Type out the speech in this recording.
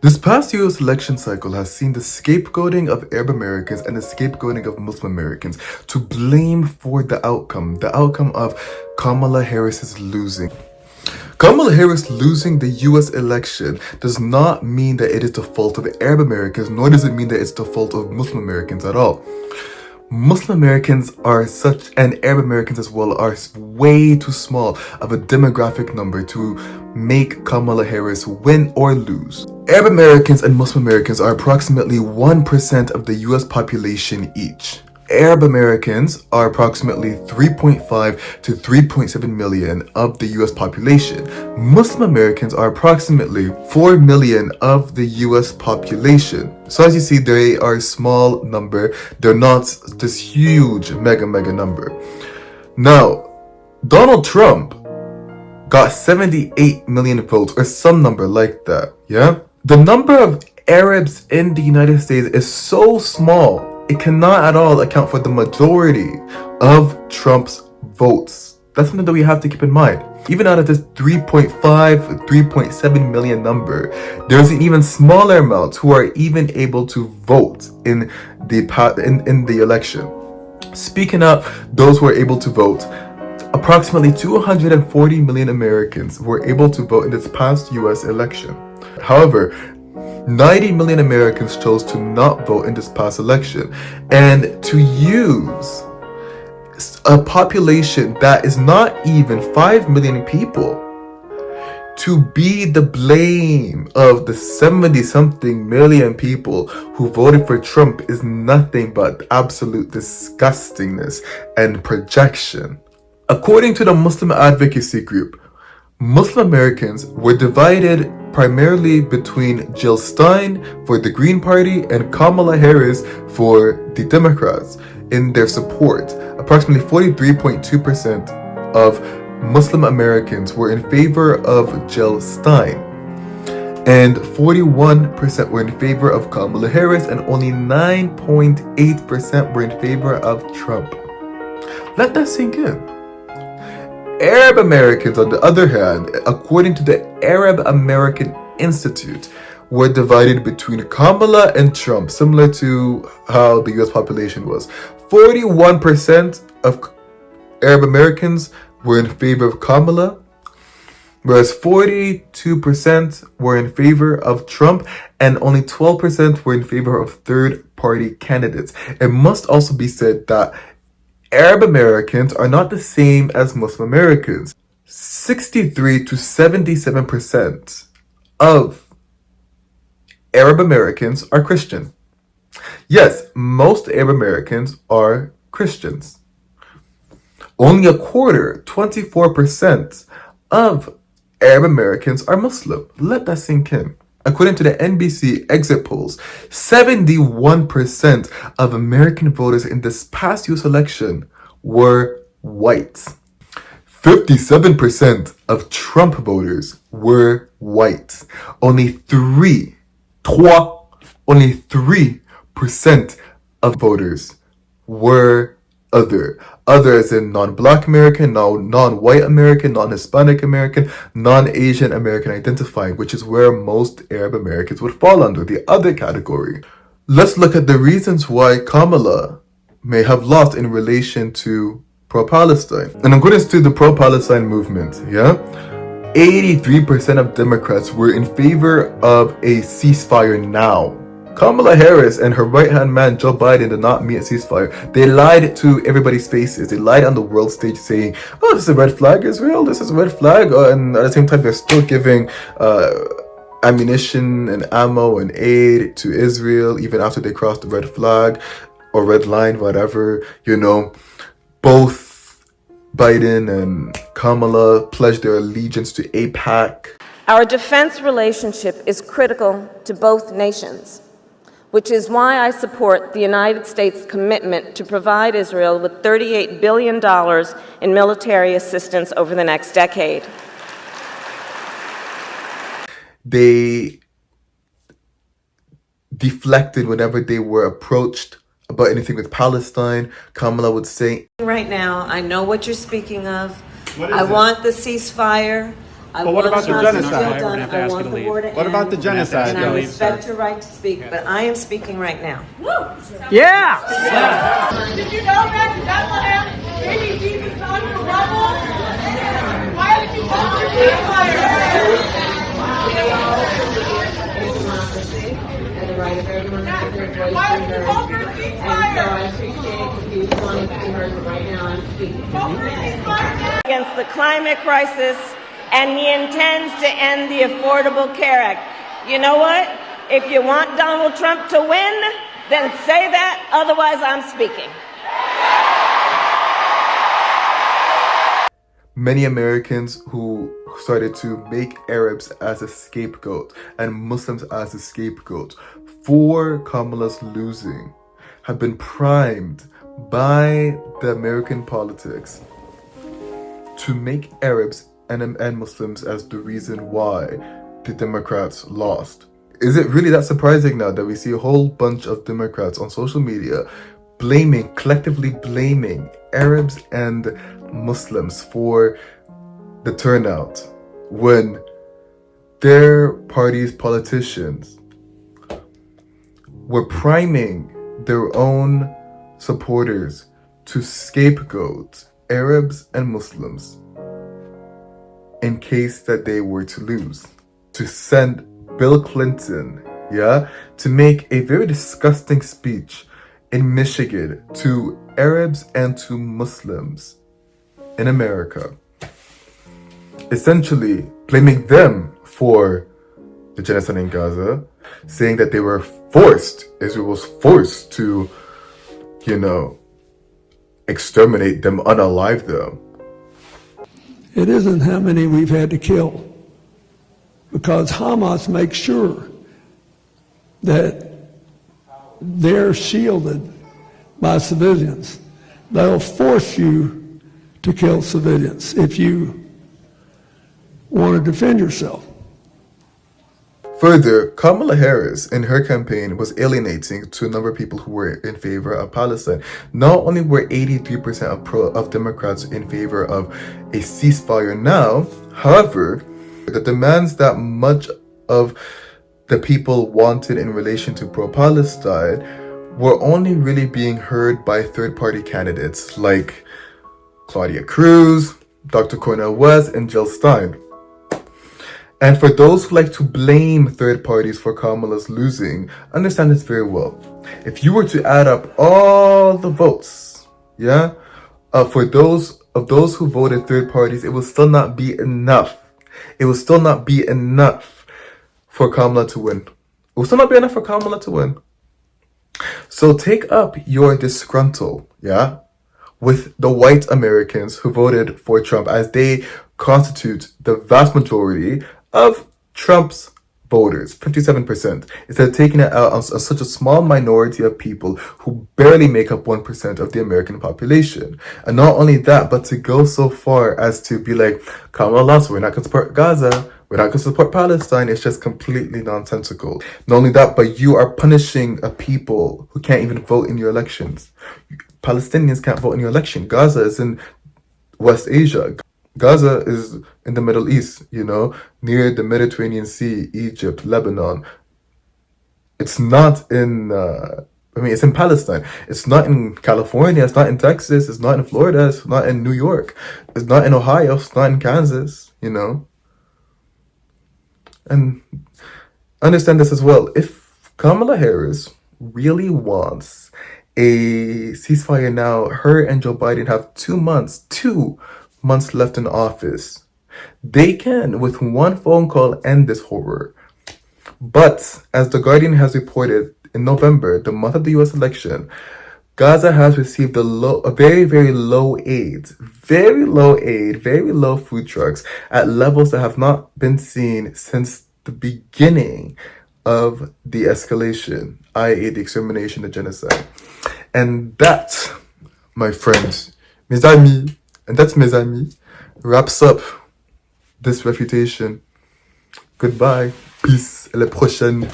This past US election cycle has seen the scapegoating of Arab Americans and the scapegoating of Muslim Americans to blame for the outcome of Kamala Harris's losing. Kamala Harris losing the US election does not mean that it is the fault of Arab Americans, nor does it mean that it's the fault of Muslim Americans at all. Muslim Americans are such, and Arab Americans as well, are way too small of a demographic number to make Kamala Harris win or lose. Arab Americans and Muslim Americans are approximately 1% of the US population each. Arab Americans are approximately 3.5 to 3.7 million of the US population. Muslim Americans are approximately 4 million of the US population. So as you see, they are a small number. They're not this huge mega number. Now, Donald Trump got 78 million votes or some number like that, yeah? The number of Arabs in the United States is so small, it cannot at all account for the majority of Trump's votes. That's something that we have to keep in mind. Even out of this 3.5, 3.7 million number, there's an even smaller amount who are even able to vote in the election. Speaking of those who are able to vote, approximately 240 million Americans were able to vote in this past US election. However, 90 million Americans chose to not vote in this past election, and to use a population that is not even 5 million people to be the blame of the 70-something million people who voted for Trump is nothing but absolute disgustingness and projection. According to the Muslim advocacy group, Muslim Americans were divided primarily between Jill Stein for the Green Party and Kamala Harris for the Democrats in their support. Approximately 43.2% of Muslim Americans were in favor of Jill Stein, and 41% were in favor of Kamala Harris, and only 9.8% were in favor of Trump. Let that sink in. Arab Americans, on the other hand, according to the Arab American Institute, were divided between Kamala and Trump, similar to how the US population was. 41% of Arab Americans were in favor of Kamala, whereas 42% were in favor of Trump, and only 12% were in favor of third-party candidates. It must also be said that Arab Americans are not the same as Muslim Americans. 63 to 77% of Arab Americans are Christian. Yes, most Arab Americans are Christians. Only a quarter, 24% of Arab Americans are Muslim. Let that sink in. According to the NBC exit polls, 71% of American voters in this past US election were white. 57% of Trump voters were white. Only 3% of voters were other. Other as in non-Black American, non-white American, non-Hispanic American, non-Asian American identifying, which is where most Arab Americans would fall under, the other category. Let's look at the reasons why Kamala may have lost in relation to pro-Palestine. And according to the pro-Palestine movement, 83% of Democrats were in favor of a ceasefire now. Kamala Harris and her right-hand man Joe Biden did not meet a ceasefire. They lied to everybody's faces. They lied on the world stage saying, oh, this is a red flag, Israel, this is a red flag. And at the same time, they're still giving ammunition and ammo and aid to Israel, even after they crossed the red flag or red line, whatever. Both Biden and Kamala pledged their allegiance to AIPAC. Our defense relationship is critical to both nations, which is why I support the United States' commitment to provide Israel with $38 billion in military assistance over the next decade. They deflected whenever they were approached about anything with Palestine. Kamala would say, right now, I know what you're speaking of. I want the ceasefire. But what about the genocide? I want the war to end. What about the genocide? And I respect your right to speak, but I am speaking right now. Yeah! Did you know that in Bethlehem, baby Jesus hung from rubble? Why did you come to the And the right of everyone to have their voice Why and did you their call for a and so ceasefire? I appreciate if you wanted to be heard, but right now I'm speaking. Call for a ceasefire? Against the climate crisis, and he intends to end the Affordable Care Act. You know what? If you want Donald Trump to win, then say that, otherwise I'm speaking. Many Americans who started to make Arabs as a scapegoat and Muslims as a scapegoat for Kamala's losing have been primed by the American politics to make Arabs and Muslims as the reason why the Democrats lost. Is it really that surprising now that we see a whole bunch of Democrats on social media collectively blaming Arabs and Muslims for the turnout when their party's politicians were priming their own supporters to scapegoat Arabs and Muslims in case that they were to lose, to send Bill Clinton, to make a very disgusting speech in Michigan to Arabs and to Muslims in America, essentially blaming them for the genocide in Gaza, saying that they were Israel was forced to, exterminate them, unalive them. It isn't how many we've had to kill, because Hamas makes sure that they're shielded by civilians. They'll force you to kill civilians if you want to defend yourself. Further, Kamala Harris in her campaign was alienating to a number of people who were in favor of Palestine. Not only were 83% of Democrats in favor of a ceasefire now, however, the demands that much of the people wanted in relation to pro-Palestine were only really being heard by third-party candidates like Claudia Cruz, Dr. Cornel West, and Jill Stein. And for those who like to blame third parties for Kamala's losing, understand this very well. If you were to add up all the votes, for those who voted third parties, it will still not be enough. It will still not be enough for Kamala to win. It will still not be enough for Kamala to win. So take up your disgruntle, with the white Americans who voted for Trump, as they constitute the vast majority of Trump's voters, 57%, instead of taking it out on such a small minority of people who barely make up 1% of the American population. And not only that, but to go so far as to be like, Kamala lost, we're not going to support Gaza, we're not going to support Palestine. It's just completely nonsensical. Not only that, but you are punishing a people who can't even vote in your elections. Palestinians can't vote in your election. Gaza is in West Asia. Gaza is in the Middle East, near the Mediterranean Sea, Egypt, Lebanon. It's not in, it's in Palestine. It's not in California. It's not in Texas. It's not in Florida. It's not in New York. It's not in Ohio. It's not in Kansas, And understand this as well. If Kamala Harris really wants a ceasefire now, her and Joe Biden have 2 months left in office. They can, with one phone call, end this horror. But as The Guardian has reported, in November, the month of the US election, Gaza has received a very, very low aid, very low food trucks at levels that have not been seen since the beginning of the escalation, i.e. the extermination, the genocide. And that, my friends, mes amis, and that's mes amis, wraps up this refutation. Goodbye. Peace. À la prochaine.